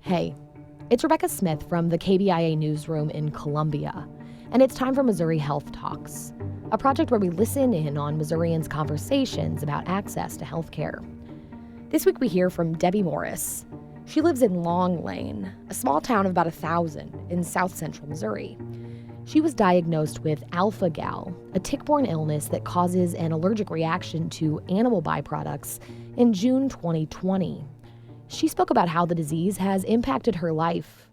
Hey, it's Rebecca Smith from the KBIA newsroom in Columbia, and it's time for Missouri Health Talks, a project where we listen in on Missourians' conversations about access to health care. This week we hear from Debbie Morris. She lives in Long Lane, a small town of about 1,000 in south-central Missouri. She was diagnosed with alpha-gal, a tick-borne illness that causes an allergic reaction to animal byproducts, in June 2020. She spoke about how the disease has impacted her life,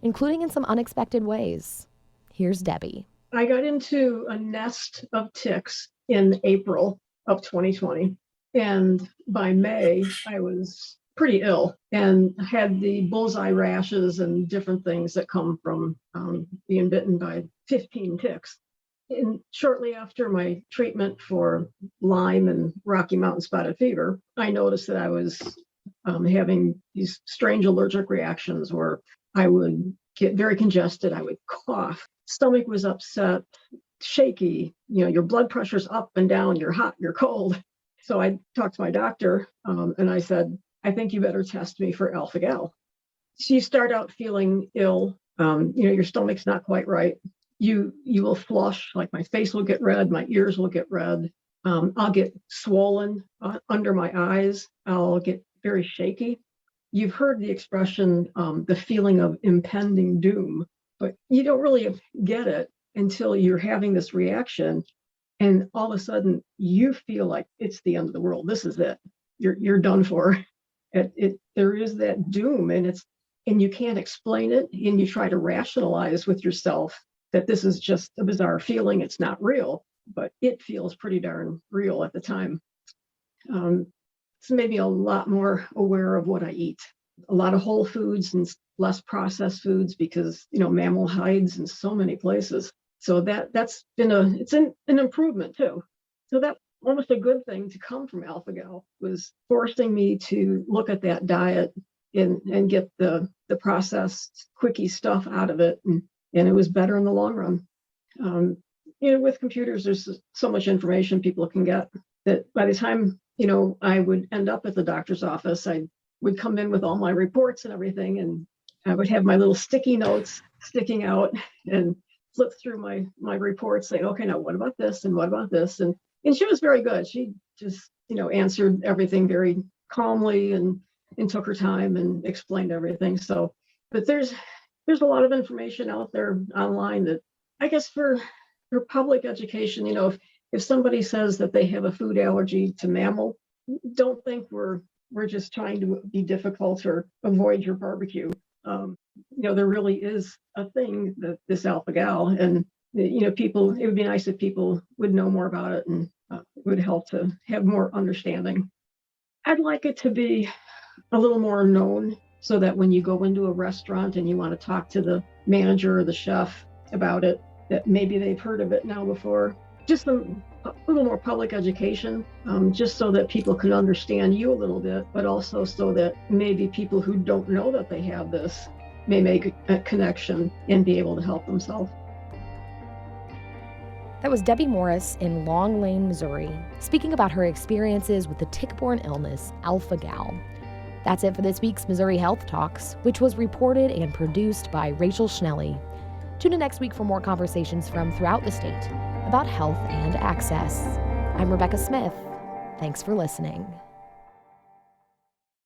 including in some unexpected ways. Here's Debbie. I got into a nest of ticks in April of 2020, and by May, I was pretty ill and had the bullseye rashes and different things that come from being bitten by 15 ticks. And shortly after my treatment for Lyme and Rocky Mountain spotted fever, I noticed that I was having these strange allergic reactions where I would get very congested, I would cough, stomach was upset, shaky, your blood pressure's up and down, you're hot, you're cold. So I talked to my doctor and I said, I think you better test me for alpha-gal. So you start out feeling ill, your stomach's not quite right. You will flush, like my face will get red, my ears will get red. I'll get swollen under my eyes. I'll get very shaky. You've heard the expression, the feeling of impending doom, but you don't really get it until you're having this reaction. And all of a sudden you feel like it's the end of the world. This is it. You're done for. There is that doom and you can't explain it. And you try to rationalize with yourself that this is just a bizarre feeling. It's not real, but it feels pretty darn real at the time. It's made me a lot more aware of what I eat. A lot of whole foods and less processed foods because, mammal hides in so many places. So that's been an improvement too. So that almost a good thing to come from alpha-gal was forcing me to look at that diet and get the processed quickie stuff out of it. And it was better in the long run. With computers, there's so much information people can get that by the time, I would end up at the doctor's office, I would come in with all my reports and everything, and I would have my little sticky notes sticking out and flip through my reports saying, okay, now what about this and what about this? And she was very good. She just, answered everything very calmly and took her time and explained everything. So, but there's a lot of information out there online that I guess for public education, if somebody says that they have a food allergy to mammal, don't think we're just trying to be difficult or avoid your barbecue. There really is a thing that this alpha-gal, and people, it would be nice if people would know more about it and it would help to have more understanding. I'd like it to be a little more known so that when you go into a restaurant and you want to talk to the manager or the chef about it, that maybe they've heard of it now before. Just a little more public education, just so that people can understand you a little bit, but also so that maybe people who don't know that they have this may make a connection and be able to help themselves. That was Debbie Morris in Long Lane, Missouri, speaking about her experiences with the tick-borne illness, alpha-gal. That's it for this week's Missouri Health Talks, which was reported and produced by Rachel Schnelly. Tune in next week for more conversations from throughout the state about health and access. I'm Rebecca Smith. Thanks for listening.